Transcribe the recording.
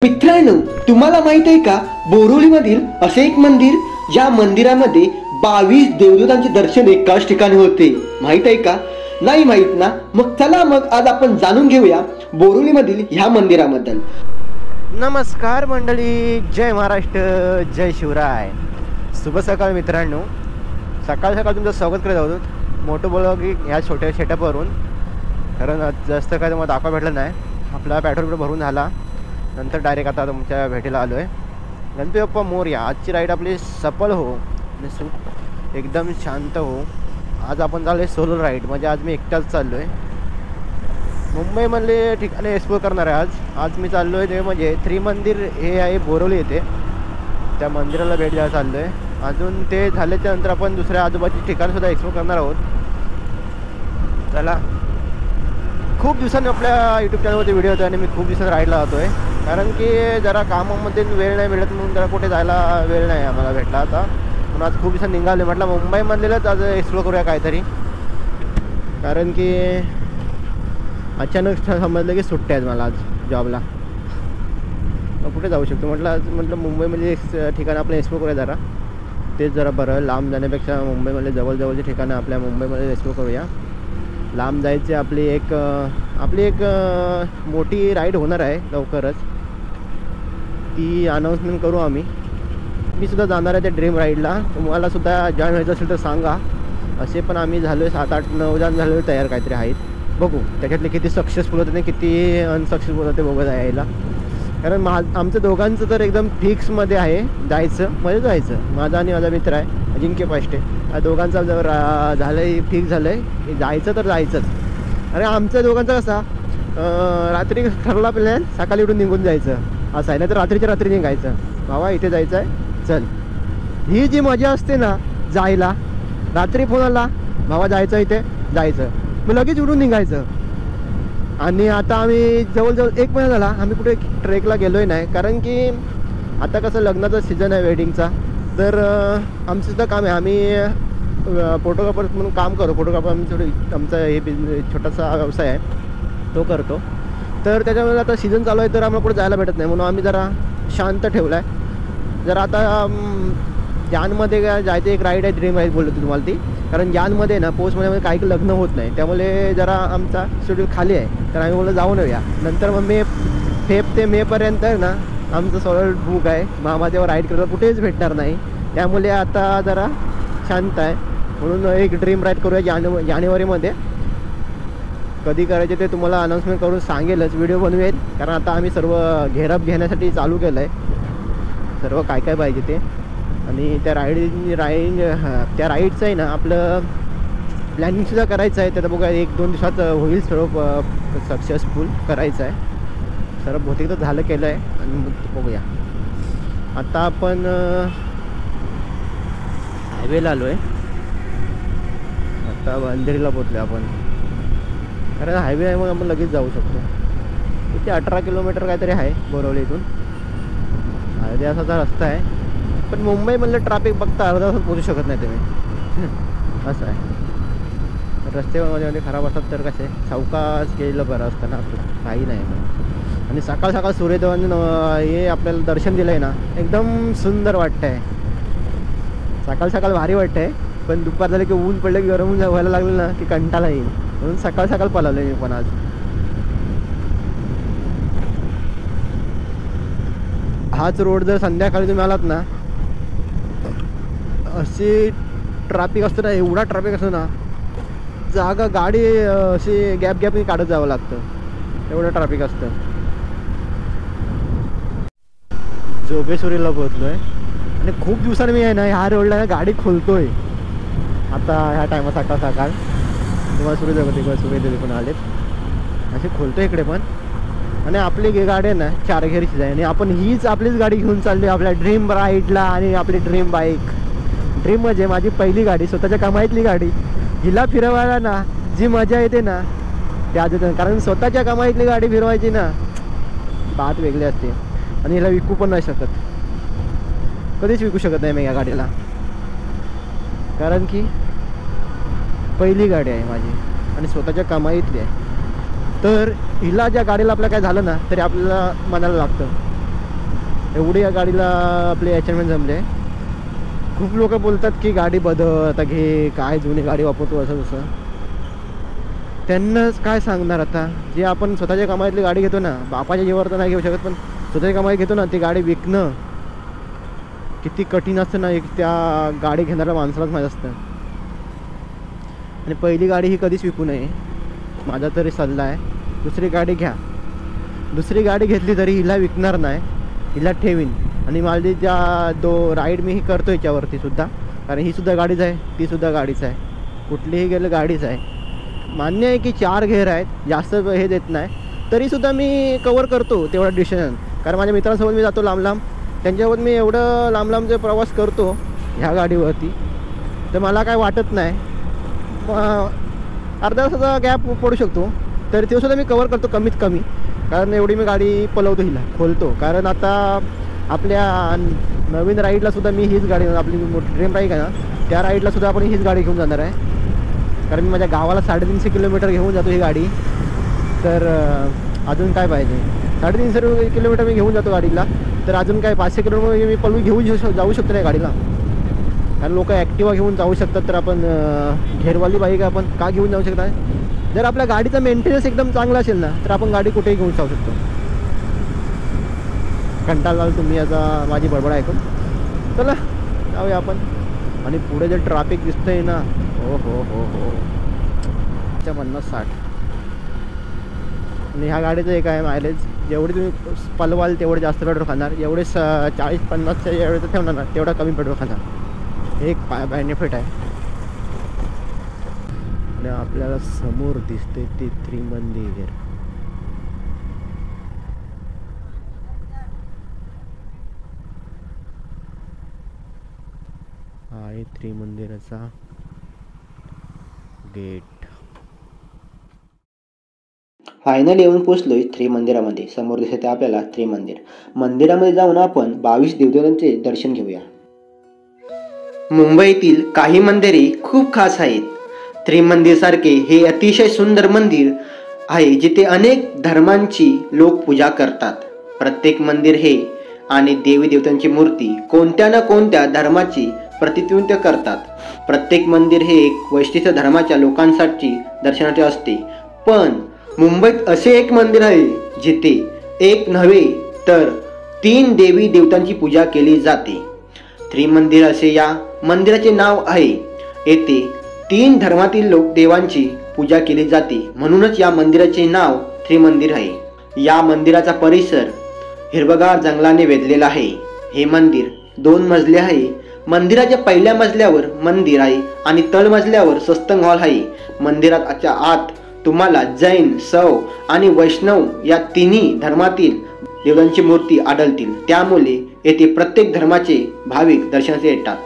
मित्रांनो, तुम्हाला माहित आहे का बोरिवलीमधील असे एक मंदिर ज्या मंदिरामध्ये 22 देवदूतांचे दर्शन एकाच ठिकाणी होते. माहित आहे का? नाही माहित ना? मग चला आज आपण जाणून घेऊया बोरिवलीमधील ह्या मंदिराबद्दल. नमस्कार मंडळी, जय महाराष्ट्र, जय शिवराय. शुभ सकाळ मित्रांनो. सकाळ सकाळ तुमचं स्वागत करत आहोत मोठं ब्लॉग ह्या छोट्या सेटअपवरून. कारण जास्त काय तुम्हाला दाखवा भेटलं नाही. आपला पेट्रोल भरून झाला, नंतर डायरेक्ट आता तुमच्या भेटीला आलो आहे. गणपती बाप्पा मोरया. आजची राईड आपली सफल हो आणि सुख एकदम शांत हो. आज आपण चाललो आहे सोलो राईड. म्हणजे आज मी एकटाच चाललो आहे. मुंबईमधले ठिकाणे एक्सप्लोर करणार आहे आज मी चाललो आहे. ते म्हणजे त्रिमंदिर हे आहे बोरिवली येथे. त्या मंदिराला भेट द्यायला चाललो आहे. अजून ते झाल्याच्या नंतर आपण दुसऱ्या आजूबाजूची ठिकाणसुद्धा एक्सप्लोर करणार आहोत. चला, खूप दिवसांनी आपल्या यूट्यूब चॅनलवरती व्हिडिओ होतो आणि मी खूप दिवसांनी राईडला जातो आहे. कारण की जरा कामामध्ये वेळ नाही मिळत, म्हणून जरा कुठे जायला वेळ नाही आम्हाला भेटला आता. म्हणून आज खूप दिवसांनी निघाले. म्हटलं मुंबईमधलेच आज एक्सप्लोर करूया काहीतरी. कारण की अचानक समजलं की सुट्ट्या आहेत मला आज जॉबला. मग कुठे जाऊ शकतो म्हटलं मुंबईमध्ये ठिकाणं आपण एक्सप्लोर करूया जरा. तेच जरा बरं. लांब जाण्यापेक्षा मुंबईमध्ये जवळजवळची ठिकाणं आपल्या मुंबईमध्ये एक्सप्लोर करूया. लांब जायचे आपली एक मोठी राईड होणार आहे लवकरच. ती अनाऊन्समेंट करू आम्ही. मी सुद्धा जाणार आहे त्या ड्रीम राईडला. तुम्हाला सुद्धा जॉईन व्हायचं असेल तर सांगा. असे पण आम्ही झालो आहे 7-8-9 जण झालो तयार काहीतरी आहेत. बघू त्याच्यातले किती सक्सेसफुल होते आणि किती अनसक्सेसफुल होते बघत यायला. कारण आमचं दोघांचं तर एकदम फिक्समध्ये आहे जायचं. माझा आणि माझा मित्र आहे अजिंक्य पाष्टे. या दोघांचं जर झालं आहे, फिक्स झालं आहे की जायचं तर जायचंच. अरे आमच्या दोघांचं कसा रात्री ठरला प्लॅन, सकाळी उठून निघून जायचं असं आहे. नाही तर रात्रीच्या रात्री निघायचं. बाबा इथे जायचं आहे चल. ही जी मजा असते ना जायला, रात्री फोन आला बाबा जायचं इथे जायचं, मग लगेच उठून निघायचं. आणि आता आम्ही जवळजवळ 1 महिना झाला आम्ही कुठे ट्रेकला गेलो नाही. कारण की आता कसं लग्नाचा सीझन आहे वेडिंगचा. तर आमचं सुद्धा काम आहे. आम्ही फोटोग्राफर म्हणून काम करतो. फोटोग्राफर आमचा हे बिझनेस छोटासा व्यवसाय आहे तो करतो. तर त्याच्यामुळे आता सीझन चालू आहे तर आम्हाला कुठे जायला भेटत नाही. म्हणून आम्ही जरा शांत ठेवला आहे. जरा आता जानमध्ये जायचं एक राईड आहे ड्रीम राईड बोललो तुम्हाला ती. कारण जानमध्ये ना पोस्टमध्ये काही लग्न होत नाही, त्यामुळे जरा आमचा शेड्यूल खाली आहे. तर आम्ही बोललो जाऊन येऊया. नंतर मग फेब ते मेपर्यंत ना आमचं सॉलिड बुक आहे. महामादेव राईड करता कुठेच भेटणार नाही. त्यामुळे आता जरा शांत आहे. म्हणून एक ड्रीम राईड करूया जानेवारीमध्ये. कधी करायचे ते तुम्हाला अनाऊन्समेंट करून सांगेलच, व्हिडिओ बनवेल. कारण आता आम्ही सर्व घेरप घेण्यासाठी चालू केलं आहे, सर्व काय काय पाहिजे ते. आणि त्या त्या राईडचं आहे ना आपलं प्लॅनिंगसुद्धा करायचं आहे. त्याचं बघा 1-2 दिवसात होईल सर्व सक्सेसफुल करायचं आहे. सर्व बहुतेक तर झालं केलं आहे. आणि बघूया आता आपण हायवेला आलो आहे. आता अंधेरीला पोचलो आपण. कारण हायवे आहे मग आपण लगेच जाऊ शकतो. इथे 18 किलोमीटर काहीतरी आहे बोरिवली इथून. अर्धे तासाचा रस्ता आहे. पण मुंबईमधलं ट्रॅफिक बघता अर्धा तासात पोहोचू शकत नाही तुम्ही. असं आहे. रस्ते मध्ये खराब असतात तर कसे सावकाश गेलं बरं असतं ना आपलं, काही नाही. आणि सकाळ सकाळ सूर्योदयाने हे आपल्याला दर्शन दिलं आहे ना एकदम सुंदर वाटतं आहे. सकाळ सकाळ भारी वाटतं आहे. पण दुपार झालं की ऊन पडलं की गरम व्हायला लागलं ना की कंटाळा येईल. म्हणून सकाळ सकाळ पळालो मी पण आज. हाच रोड जर संध्याकाळी तुम्ही आलात ना, अशी ट्रॅफिक असतं ना, एवढा ट्रॅफिक असतो ना, जागा गाडी अशी गॅपनी काढत जावं लागतं, एवढं ट्रॅफिक असतं. जोगेश्वरीला पोहोचलो आहे. आणि खूप दिवसांनी मी आहे ना ह्या रोडला गाडी खोलतोय आता ह्या टायमा सकाळ सकाळ. तुम्हाला सूर्य पण आलेत असे खोलतो इकडे पण. आणि आपली गाडी आहे ना 4 घेरीचीच आहे. आणि आपण हीच आपलीच गाडी घेऊन चालली आपल्या ड्रीम राईडला. आणि आपली ड्रीम बाईक, ड्रीम म्हणजे माझी पहिली गाडी, स्वतःच्या कमाईतली गाडी. हिला फिरवायला ना जी मजा येते ना त्या अजून. कारण स्वतःच्या कमाईतली गाडी फिरवायची ना बात वेगळी असते. आणि हिला विकू पण नाही शकत, कधीच विकू शकत नाही मी या गाडीला. कारण की पहिली गाडी आहे माझी आणि स्वतःच्या कमाईतली आहे. तर हिला ज्या गाडीला आपलं काय झालं ना तरी आपल्याला मनाला लागतं. एवढी या गाडीला आपले अचीवमेंट जमले. खूप लोक बोलतात की गाडी बदल आता, घे काय जुनी गाडी वापरतो असं तसं. त्यांनाच काय सांगणार आता. जे आपण स्वतःच्या कमाईतली गाडी घेतो ना, बापाच्या जीवावर तर नाही घेऊ शकत, पण स्वतःच्या कमाई घेतो ना, ती गाडी विकणं किती कठीण असतं ना, एक त्या गाडी घेणाऱ्या माणसालाच माहीत असतं. आणि पहिली गाडी ही कधीच विकू नये, माझा तरी सल्ला आहे. दुसरी गाडी घ्या. दुसरी गाडी घेतली तरी हिला विकणार नाही, हिला ठेवीन. आणि माझी ज्या राईड मी ही करतो याच्यावरती सुद्धा, कारण ही सुद्धा गाडीच आहे, ती सुद्धा गाडीच आहे, कुठलीही गेलं गाडीच आहे. मान्य आहे की 4 घेर आहेत, जास्त हे देत नाही, तरीसुद्धा मी कवर करतो तेवढा डिस्टन्स. कारण माझ्या मित्रांसोबत मी जातो लांब लांब, त्यांच्यासोबत मी एवढं लांब लांबचे प्रवास करतो ह्या गाडीवरती, तर मला काय वाटत नाही. अर्धा तासाचा गॅप पडू शकतो, तर तेसुद्धा मी कवर करतो कमीत कमी. कारण एवढी मी गाडी पलवतो, हिला खोलतो. कारण आता आपल्या नवीन राईडलासुद्धा मी हीच गाडी, आपली मोठी ड्रीम बाईक आहे ना, त्या राईडलासुद्धा आपण हीच गाडी घेऊन जाणार आहे. कारण मी माझ्या गावाला 350 किलोमीटर घेऊन जातो ही गाडी. तर अजून काय पाहिजे, 350 किलोमीटर मी घेऊन जातो गाडीला, तर अजून काय 500 किलोमीटर मी पलवी घेऊन जाऊ शकतो त्या गाडीला. कारण लोक ॲक्टिवा घेऊन जाऊ शकतात, तर आपण घेरवाली बाईक आपण का घेऊन जाऊ शकता. जर आपल्या गाडीचा मेंटेनन्स एकदम चांगला असेल ना, तर आपण गाडी कुठेही घेऊन जाऊ शकतो. कंटाळला तुम्ही आता माझी बडबड ऐकून. चला जाऊया आपण. आणि पुढे जे ट्रॅफिक दिसतंय ना, हो हो हो हो, 50-60. आणि ह्या गाडीचं एक आहे मायलेज, जेवढी तुम्ही पलवाल तेवढे जास्त पेट्रोल खाणार, एवढे 40-50च्या एवढं ठेवणार ना, तेवढा कमी पेट्रोल खाणार. एक बेनिफिट आहे. आणि आपल्याला समोर दिसते ते त्रिमंदिर. हा आहे त्रिमंदिराचा गेट. फायनली येऊन पोचलोय त्रिमंदिरामध्ये. समोर दिसत आहे आपल्याला त्रिमंदिर. मंदिरामध्ये जाऊन आपण 22 देवदेवतांचे दर्शन घेऊया. मुंबईतील काही मंदिरे खूप खास आहेत. त्रिमंदिर सारखे हे अतिशय सुंदर मंदिर आहे जिथे अनेक धर्मांची लोक पूजा करतात. प्रत्येक मंदिर हे आणि देवी देवतांची मूर्ती कोणत्या ना कोणत्या धर्माची प्रतिनिधित्व करतात. प्रत्येक मंदिर हे एक वैशिष्ट्य धर्माच्या लोकांसाठी दर्शनाचे असते. पण मुंबईत असे एक मंदिर आहे जिथे एक नव्हे तर 3 देवी देवतांची पूजा केली जाते. त्रिमंदिर असे या मंदिराचे नाव आहे. येथे 3 धर्मातील देवांची पूजा केली जाते, म्हणूनच या मंदिराचे नाव त्रिमंदिर आहे. या मंदिराचा परिसर हिरवगार जंगलाने वेधलेला आहे. हे मंदिर 2 मजले आहे. मंदिराच्या पहिल्या मजल्यावर मंदिर आहे आणि तळमजल्यावर सत्संग हॉल आहे. मंदिराच्या आत तुम्हाला जैन, शैव आणि वैष्णव या तिन्ही धर्मातील देवतांची मूर्ती आढळतील. त्यामुळे येथे प्रत्येक धर्माचे भाविक दर्शनासाठी येतात.